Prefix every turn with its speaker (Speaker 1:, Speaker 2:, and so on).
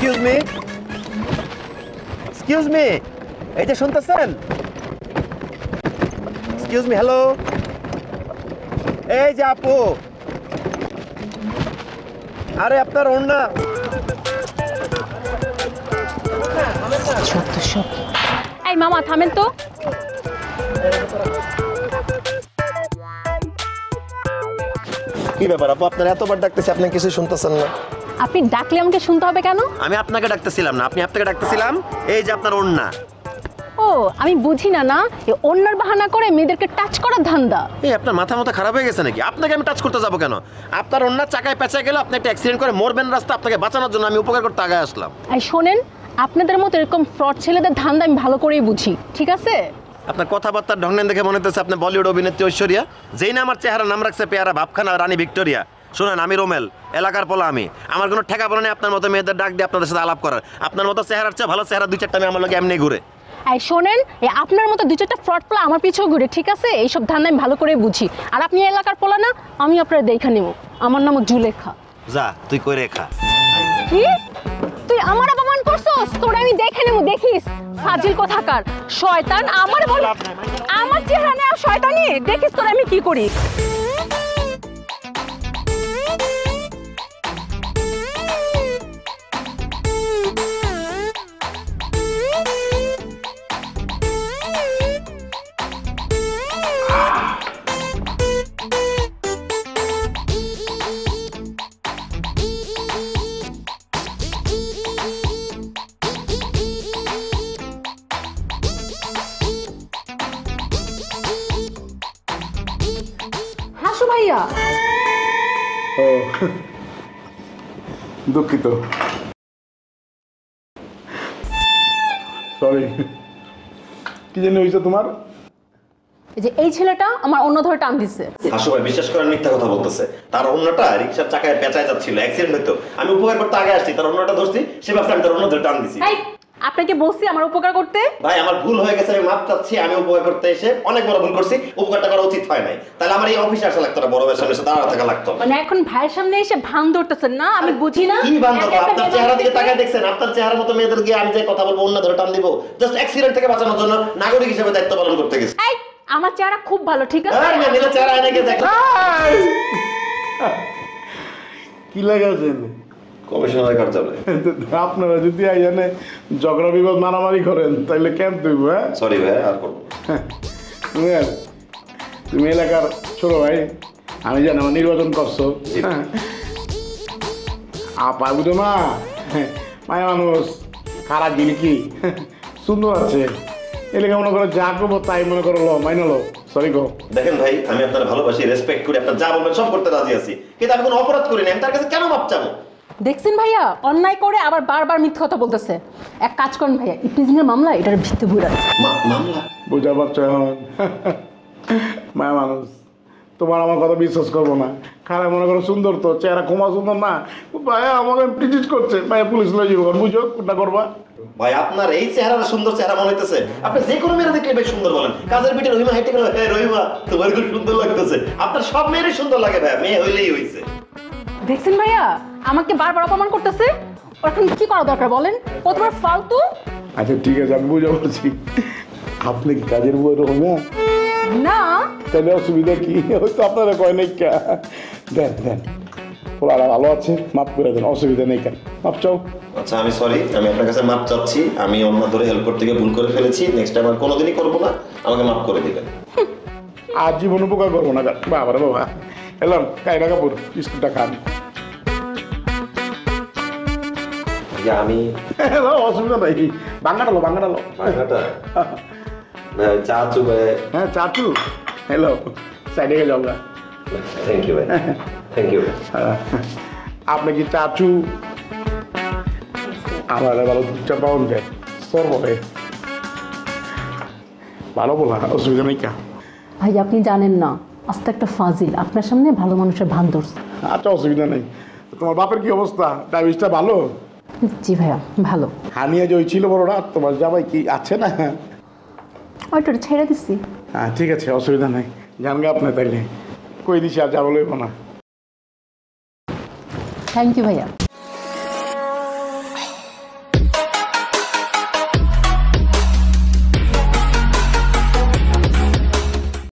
Speaker 1: Excuse me, এই যে শুনতেছেন? এক্সকিউজ মি, হ্যালো, এই যে আপু, আরে আপনার ওড়না।
Speaker 2: এই মামা থামেন তো।
Speaker 1: কি ব্যাপার আপু, আপনার এতবার ডাকতেছি আপনি কিছু শুনতেছেন না?
Speaker 2: আপনি ডাকলে আমাকে শুনতে হবে কেন?
Speaker 1: আমি আপনাকে ডাকতেছিলাম না, আপনি আপনাকে ডাকতেছিলাম। এই যে আপনার ওড়না।
Speaker 2: ও আমি বুঝি না না, এই ওড়নার বাহানা করে মেয়েদেরকে টাচ করার ধান্দা।
Speaker 1: এই আপনার মাথা খারাপ হয়ে গেছে নাকি? আপনাকে আমি টাচ করতে যাবো কেন? আপনার ওড়না চাকায় পেঁচায় গেল, আপনি একটা অ্যাক্সিডেন্ট করে মরবেন রাস্তা, আপনাকে বাঁচানোর জন্য আমি উপকার করতে আগে আসলাম।
Speaker 2: এই শোনেন, আপনাদের মতো এরকম ফ্রড ছেলেদের ধান্দা আমি ভালো করেই বুঝি, ঠিক আছে?
Speaker 1: আপনার কথাবার্তার ঢং দেখে মনে হচ্ছে আপনি বলিউড অভিনেত্রী ঐশ্বরিয়া। যেই না আমার চেহারা নাম রাখছে পেয়ারা ভাবখানা রানী ভিক্টোরিয়া। শোনেন, আমি রোমেল, এলাকার পোলা আমি। আমার কোনো ঠেকা পড়া নেই আপনার মতো মেয়েদের ডাক দিয়ে আপনাদের সাথে আলাপ করার। আপনার মতো চেহারার চেয়ে ভালো চেহারা দুই চারটা আমি আমার লোক এমনি ঘুরে।
Speaker 2: এই শোনেন, এই আপনার মতো দুই চারটা ফ্রড পোলা আমার পিছু ঘুরে, ঠিক আছে? এইসব ধান্দা আমি ভালো করেই বুঝি। আর আপনি এলাকার পোলা না, আমি আপনার দেখা নেব। আমার নাম জুলেখা।
Speaker 1: যা তুই কই রেখা।
Speaker 2: কি তুই আমার অপমান করছস? তোরে আমি দেখে নেব, দেখিস। ফাজিল কথাকার শয়তান, আমার বল আমার চেহারা না শয়তানি, দেখিস তোরে আমি কি করি। হাসু ভাইয়া।
Speaker 3: ও দুঃখিত, সরি। কি জানি হয়েছে তোমার?
Speaker 2: এই যে এই ছেলেটা আমার অন্য ধরে টান দিচ্ছে।
Speaker 1: হাসু ভাই বিশ্বাস করেন, মিথ্যা কথা বলতেছে। তার অন্যটা রিকশার চাকায় পেঁচায় যাচ্ছিল, অ্যাক্সিডেন্ট হইতো। আমি উপকার করতে আগে আসছি, তার অন্যটা ধরছি, সে ভাবছে আমি তার অন্য ধরে টান দিছি।
Speaker 2: আপনাকে বলছি আমার উপকার করতে।
Speaker 1: ভাই আমার ভুল হয়ে গেছে, আমি মাপ চাচ্ছি। আমি উপকার করতে এসে অনেক বড় ভুল করছি, উপকারটা করা উচিত হয় নাই। তাহলে আমার এই অফিসে আসা লাগতো না, বড় ভাইয়ের সামনে এসে দাঁড়া থাকা লাগতো।
Speaker 2: মানে এখন ভাইয়ের সামনে এসে ভান ধরতেছেন না? আমি বুঝি না
Speaker 1: কি ভান ধরবো? আপনার চেহারা দিকে তাকায় দেখছেন? আপনার চেহারার মতো মেয়েদের গিয়ে আমি যে কথা বলবো, অন্য ধরে টান দিব? জাস্ট অ্যাক্সিডেন্ট থেকে বাঁচানোর জন্য নাগরিক হিসেবে দায়িত্ব পালন করতে গেছি।
Speaker 2: এই আমার চেহারা খুব ভালো, ঠিক আছে?
Speaker 1: আর মেয়েদের চেহারা আয়নায় গিয়ে দেখেন।
Speaker 3: কি লাগাছেন?
Speaker 1: কমিশনারের কার্যালয়।
Speaker 3: আপনারা যদি আইজানে ঝগড়া বিবাদ মারামারি করেন তাহলে কেন তুই? হ্যাঁ
Speaker 1: সরি ভাই, আর করবো।
Speaker 3: তুমি এলাকার ছোট ভাই, আমি জানি আমার নির্বাচন করছো। আপা বুঝো না, মায়া মানুষ খারাপ গিলি কি সুন্দর আছে। এলাকা মনে করো যা করবো তাই মনে করো লো মাইনে লো। সরি গো।
Speaker 1: দেখেন ভাই, আমি আপনার ভালোবাসি, রেসপেক্ট করি, আপনার যা বলবেন সব করতে রাজি আছি, কিন্তু আমি কোনো অপরাধ করিনি। আমি তার কাছে কেন মাপ চাবো?
Speaker 2: দেখছেন ভাইয়া, অন্যায় করে আবার বারবার মিথ্যা কথা বলতেছে। এক কাজ করেন ভাইয়া, ইপিজিংয়ের মামলা এটার ভিত্তি বুড়া
Speaker 1: মামলা।
Speaker 3: বুঝা পারছো এখন? মায়া মানুষ, তোমার আমার কথা বিশ্বাস করবো না। খারাপ মনে করো সুন্দর তো, চেহারা কমা সুন্দর না, ভাইয়া আমাকে প্রিটিস করছে, ভাইয়া পুলিশ লয়ে যাবো। বুঝো কোনটা করবা?
Speaker 1: ভাই আপনার এই চেহারা সুন্দর চেহারা মনে হইতেছে। আপনি যে কোনো মেয়েরা দেখলে বেশ সুন্দর বলেন। কাজের পিঠে রহিমা হাইটে গেল, রহিমা তোমার খুব সুন্দর লাগতেছে। আপনার সব মেয়েরই সুন্দর লাগে ভাই, মেয়ে হইলেই হইছে।
Speaker 2: দেখছেন ভাইয়া, আমাকে বারবার অপমান করতেছে। এখন কি করা দরকার বলেন? ও তোমার ফালতু।
Speaker 3: আচ্ছা ঠিক আছে, আমি বুঝে পারছি। আপনি কি কাজের বই রহিমা?
Speaker 2: না
Speaker 3: তাহলে অসুবিধা কি? হয়তো আপনারা কয় নাই কা। দেন দেন, পোলারা ভালো আছে, মাফ করে দেন, অসুবিধা নেই। কেন মাফ চাও?
Speaker 1: আচ্ছা আমি সরি, আমি আপনার কাছে মাপ চাচ্ছি। আমি অন্য ধরে হেল্প করতে গিয়ে ভুল করে ফেলেছি। নেক্সট টাইম আর কোনোদিনই করবো না, আমাকে মাফ করে দিবেন।
Speaker 3: আর জীবন উপকার করবো না। বাবা রে বাবা, এলাম কায়রা কাপুর বিস্কুটটা খান।
Speaker 1: আমি
Speaker 3: অসুবিধা নাই, বাঙ্গাটা লো, বাঙ্গাটা লো।
Speaker 1: চাচু ভাই।
Speaker 3: হ্যাঁ চাচু, হ্যালো, সাইডে যাও গা।
Speaker 1: থ্যাংক ইউ ভাই, থ্যাংক ইউ।
Speaker 3: আপনি কি চাচু? আমার ভালো দুধটা পাউন যায় সর হবে, ভালো বলা, অসুবিধা নেই কা।
Speaker 2: ভাই আপনি জানেন না, আস্তে একটা ফাজিল আপনার সামনে ভালো মানুষের ভান ধরছে।
Speaker 3: আচ্ছা অসুবিধা নেই। তোমার বাপের কি অবস্থা? ডায়াবেটিসটা ভালো?
Speaker 2: জি ভাইয়া ভালো।
Speaker 3: হানিয়া যে ছিল বড়রা, তোমার জামাই কি আছে না?
Speaker 2: ওইটা ছেড়ে দিচ্ছি।
Speaker 3: হ্যাঁ ঠিক আছে, অসুবিধা নেই। জানগা আপনি তাইলে কই দিছি, আর যাবো লইব না।
Speaker 2: থ্যাংক ইউ ভাইয়া।